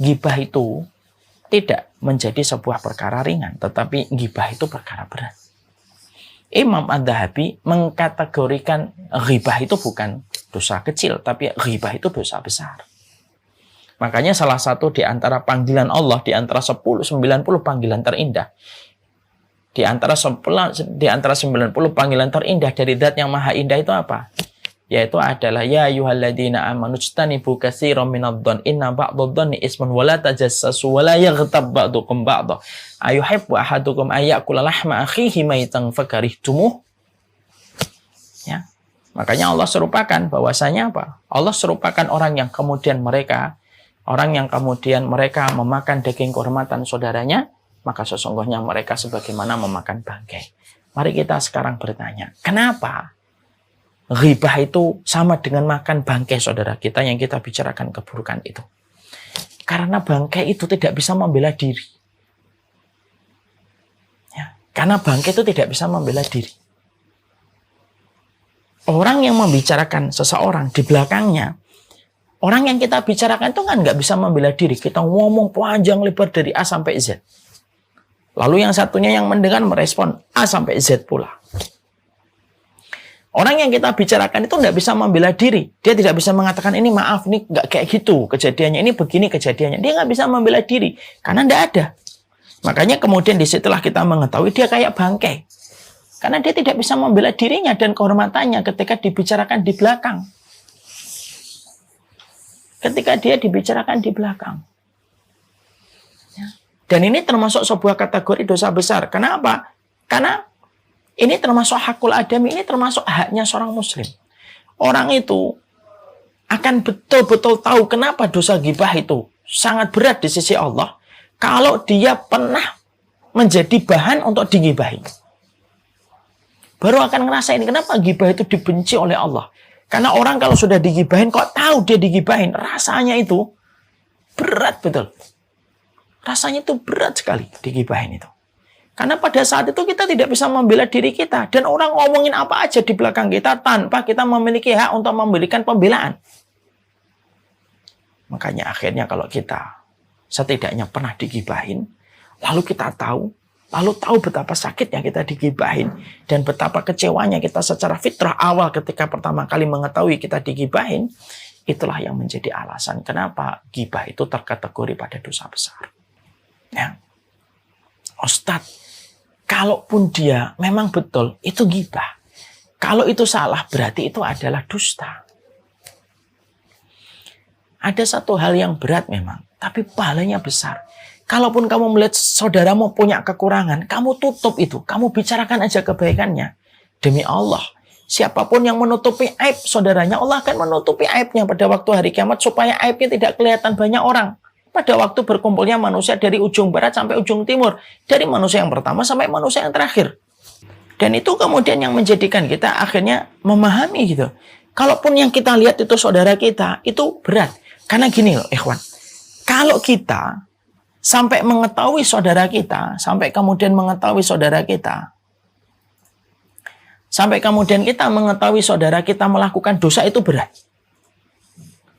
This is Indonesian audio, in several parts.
ghibah itu tidak menjadi sebuah perkara ringan, tetapi ghibah itu perkara berat. Imam Adz-Dzahabi mengkategorikan ghibah itu bukan dosa kecil, tapi ghibah itu dosa besar. Makanya salah satu di antara panggilan Allah, di antara 90 panggilan terindah, di antara 90 panggilan terindah dari Zat yang Maha Indah itu apa? Yaitu adalah ya ayyuhalladzina amanu ijtanibu katsiran minadh-dhann inna ba'dadh-dhanni ismun wa la tajassasu wa la yaghtab ba'dukum ba'dha ayuhibbu ahadukum ayyakula lahma akhihi maitan fakarihtumuh. Ya. Makanya Allah serupakan bahwasanya apa? Allah serupakan orang yang kemudian mereka memakan daging kehormatan saudaranya, maka sesungguhnya mereka sebagaimana memakan bangkai. Mari kita sekarang bertanya, kenapa ghibah itu sama dengan makan bangkai saudara kita yang kita bicarakan keburukan itu? Karena bangkai itu tidak bisa membela diri. Ya, karena bangkai itu tidak bisa membela diri. Orang yang membicarakan seseorang di belakangnya, orang yang kita bicarakan itu kan nggak bisa membela diri. Kita ngomong panjang lebar dari A sampai Z. Lalu yang satunya yang mendengar merespon A sampai Z pula. Orang yang kita bicarakan itu nggak bisa membela diri. Dia tidak bisa mengatakan ini maaf, ini nggak kayak gitu kejadiannya, ini begini kejadiannya. Dia nggak bisa membela diri karena nggak ada. Makanya kemudian disitulah kita mengetahui dia kayak bangkai. Karena dia tidak bisa membela dirinya dan kehormatannya ketika dibicarakan di belakang. Ketika dia dibicarakan di belakang. Ya. Dan ini termasuk sebuah kategori dosa besar. Kenapa? Karena ini termasuk hakul adami, ini termasuk haknya seorang muslim. Orang itu akan betul-betul tahu kenapa dosa ghibah itu sangat berat di sisi Allah kalau dia pernah menjadi bahan untuk dighibahi. Baru akan ngerasain kenapa ghibah itu dibenci oleh Allah. Karena orang kalau sudah dighibahin, kok tahu dia dighibahin, rasanya itu berat betul. Rasanya itu berat sekali dighibahin itu. Karena pada saat itu kita tidak bisa membela diri kita. Dan orang ngomongin apa aja di belakang kita tanpa kita memiliki hak untuk memberikan pembelaan. Makanya akhirnya kalau kita setidaknya pernah digibahin, lalu kita tahu betapa sakitnya kita digibahin. Dan betapa kecewanya kita secara fitrah awal ketika pertama kali mengetahui kita digibahin. Itulah yang menjadi alasan kenapa ghibah itu terkategori pada dosa besar. Ya. Ustadz, kalaupun dia memang betul, itu ghibah. Kalau itu salah, berarti itu adalah dusta. Ada satu hal yang berat memang, tapi pahalanya besar. Kalaupun kamu melihat saudaramu punya kekurangan, kamu tutup itu. Kamu bicarakan aja kebaikannya. Demi Allah, siapapun yang menutupi aib saudaranya, Allah akan menutupi aibnya pada waktu hari kiamat supaya aibnya tidak kelihatan banyak orang. Pada waktu berkumpulnya manusia dari ujung barat sampai ujung timur. Dari manusia yang pertama sampai manusia yang terakhir. Dan itu kemudian yang menjadikan kita akhirnya memahami gitu. Kalaupun yang kita lihat itu saudara kita, itu berat. Karena gini loh, ikhwan. Kalau kita sampai mengetahui saudara kita, sampai kemudian mengetahui saudara kita, sampai kemudian kita mengetahui saudara kita melakukan dosa, itu berat.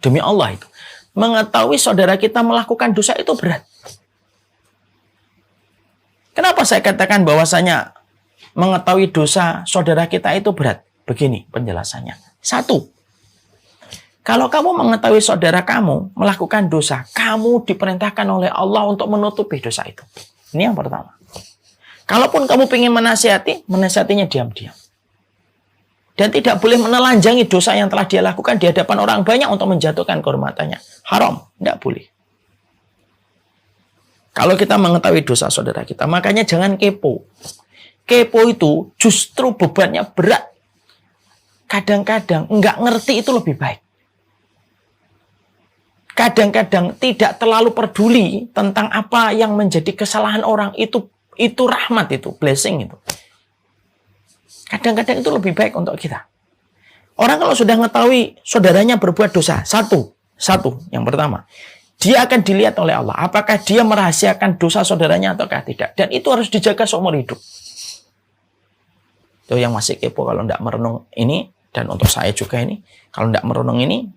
Demi Allah itu. Mengetahui saudara kita melakukan dosa itu berat. Kenapa saya katakan bahwasanya mengetahui dosa saudara kita itu berat? Begini penjelasannya. 1. Kalau kamu mengetahui saudara kamu melakukan dosa, kamu diperintahkan oleh Allah untuk menutupi dosa itu. Ini yang pertama. Kalaupun kamu ingin menasihatinya diam-diam. Dan tidak boleh menelanjangi dosa yang telah dia lakukan di hadapan orang banyak untuk menjatuhkan kehormatannya. Haram, tidak boleh. Kalau kita mengetahui dosa saudara kita, makanya jangan kepo. Kepo itu justru bebannya berat. Kadang-kadang nggak ngerti itu lebih baik. Kadang-kadang tidak terlalu peduli tentang apa yang menjadi kesalahan orang, itu rahmat, itu blessing itu. Kadang-kadang itu lebih baik untuk kita. Orang kalau sudah mengetahui saudaranya berbuat dosa, satu yang pertama, dia akan dilihat oleh Allah. Apakah dia merahasiakan dosa saudaranya ataukah tidak. Dan itu harus dijaga seumur hidup. Itu yang masih kepo kalau tidak merenung ini, dan untuk saya juga ini, kalau tidak merenung ini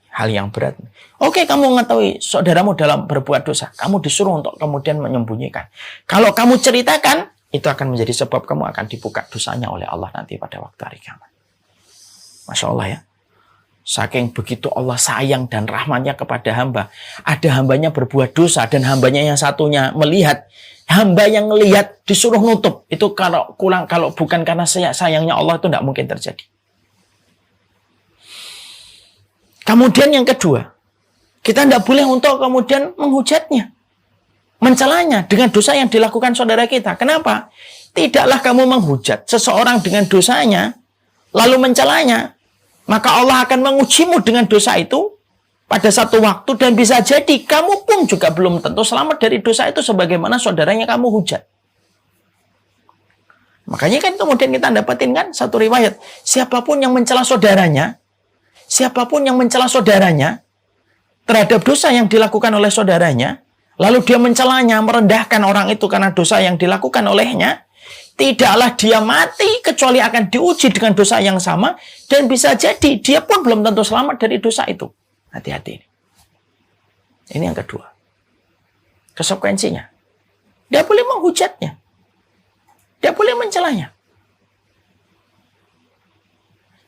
hal yang berat. Oke, kamu mengetahui saudaramu dalam berbuat dosa, kamu disuruh untuk kemudian menyembunyikan. Kalau kamu ceritakan, itu akan menjadi sebab kamu akan dibuka dosanya oleh Allah nanti pada waktu hari kiamat. Masya Allah ya. Saking begitu Allah sayang dan rahmatnya kepada hamba. Ada hambanya berbuat dosa dan hambanya yang satunya melihat. Hamba yang melihat disuruh nutup. Itu kalau bukan karena sayangnya Allah itu tidak mungkin terjadi. Kemudian yang kedua, kita tidak boleh untuk kemudian menghujatnya. Mencelanya dengan dosa yang dilakukan saudara kita. Kenapa? Tidaklah kamu menghujat seseorang dengan dosanya, lalu mencelanya. Maka Allah akan mengujimu dengan dosa itu pada satu waktu dan bisa jadi kamu pun juga belum tentu selamat dari dosa itu sebagaimana saudaranya kamu hujat. Makanya kan kemudian kita dapatin kan satu riwayat. Siapapun yang mencela saudaranya terhadap dosa yang dilakukan oleh saudaranya, lalu dia mencelanya, merendahkan orang itu karena dosa yang dilakukan olehnya, tidaklah dia mati kecuali akan diuji dengan dosa yang sama dan bisa jadi dia pun belum tentu selamat dari dosa itu. Hati-hati. Ini yang kedua. Konsekuensinya. Dia boleh menghujatnya. Dia boleh mencelanya.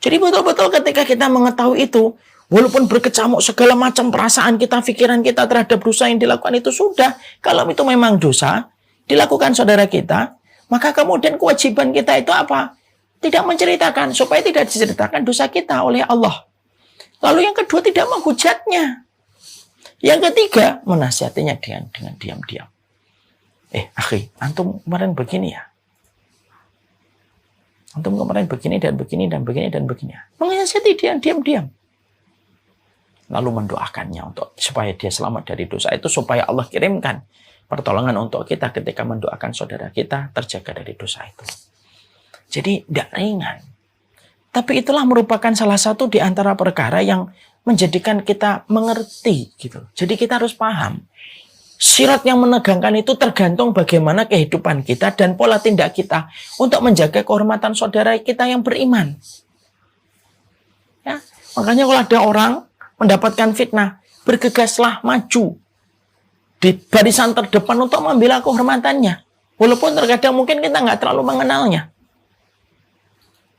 Jadi betul-betul ketika kita mengetahui itu, walaupun berkecamuk segala macam perasaan kita, pikiran kita terhadap dosa yang dilakukan itu sudah. Kalau itu memang dosa, dilakukan saudara kita, maka kemudian kewajiban kita itu apa? Tidak menceritakan, supaya tidak diceritakan dosa kita oleh Allah. Lalu yang kedua, tidak menghujatnya. Yang ketiga, menasihatinya dengan diam-diam. Akhi, antum kemarin begini ya. Antum kemarin begini dan begini dan begini dan begini. Menasihati dia diam-diam. Lalu mendoakannya supaya dia selamat dari dosa itu, supaya Allah kirimkan pertolongan untuk kita ketika mendoakan saudara kita terjaga dari dosa itu. Jadi tidak ringan. Tapi itulah merupakan salah satu di antara perkara yang menjadikan kita mengerti gitu. Jadi kita harus paham. Sirat yang menegangkan itu tergantung bagaimana kehidupan kita dan pola tindak kita untuk menjaga kehormatan saudara kita yang beriman. Ya, makanya kalau ada orang mendapatkan fitnah, bergegaslah maju di barisan terdepan untuk membela kehormatannya. Walaupun terkadang mungkin kita nggak terlalu mengenalnya.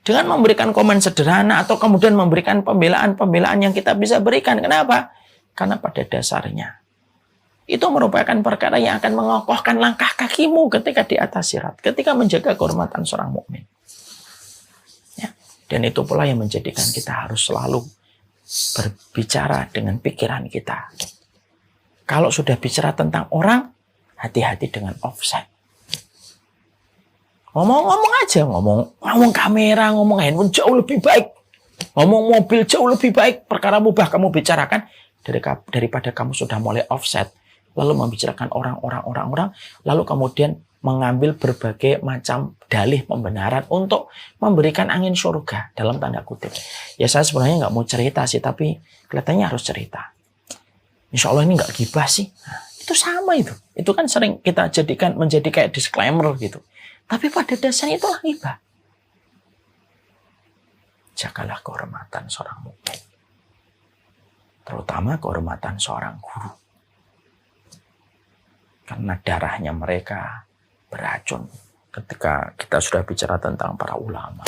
Dengan memberikan komen sederhana atau kemudian memberikan pembelaan yang kita bisa berikan. Kenapa? Karena pada dasarnya itu merupakan perkara yang akan mengokohkan langkah kakimu ketika di atas sirat, ketika menjaga kehormatan seorang mukmin. Ya. Dan itu pula yang menjadikan kita harus selalu berbicara dengan pikiran kita. Kalau sudah bicara tentang orang, hati-hati dengan offset. Ngomong-ngomong aja, ngomong kamera, ngomong handphone jauh lebih baik. Ngomong mobil jauh lebih baik. Perkara mubah kamu bicarakan daripada kamu sudah mulai offset. Lalu membicarakan orang, lalu kemudian mengambil berbagai macam dalih pembenaran untuk memberikan angin surga dalam tanda kutip. Ya saya sebenarnya nggak mau cerita sih, tapi kelihatannya harus cerita. Insya Allah ini nggak gibah sih. Nah, itu sama itu. Itu kan sering kita menjadi kayak disclaimer gitu. Tapi pada dasarnya itulah gibah. Jagalah kehormatan seorang mukmin. Terutama kehormatan seorang guru. Karena darahnya mereka beracun. Ketika kita sudah bicara tentang para ulama,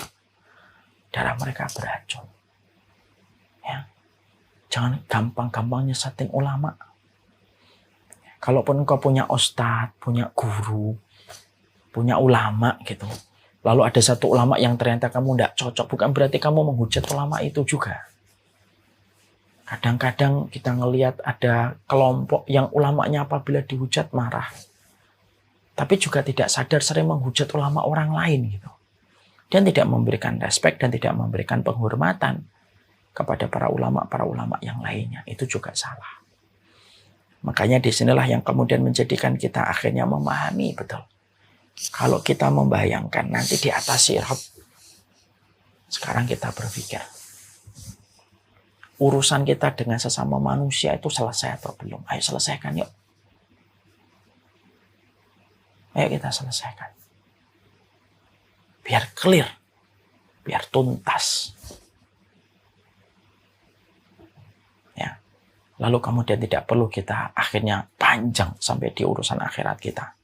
darah mereka beracun. Ya. Jangan gampang-gampang nyesatin ulama. Kalaupun engkau punya ustadz, punya guru, punya ulama gitu. Lalu ada satu ulama yang ternyata kamu tidak cocok, bukan berarti kamu menghujat ulama itu juga. Kadang-kadang kita ngelihat ada kelompok yang ulamanya apabila dihujat marah. Tapi juga tidak sadar sering menghujat ulama orang lain gitu. Dan tidak memberikan respek dan tidak memberikan penghormatan kepada para ulama yang lainnya. Itu juga salah. Makanya disinilah yang kemudian menjadikan kita akhirnya memahami betul. Kalau kita membayangkan nanti di atas sirat, sekarang kita berpikir, urusan kita dengan sesama manusia itu selesai atau belum? Ayo selesaikan yuk. Ayo kita selesaikan. Biar clear, biar tuntas. Ya. lalu kemudian tidak perlu kita akhirnya panjang sampai di urusan akhirat kita.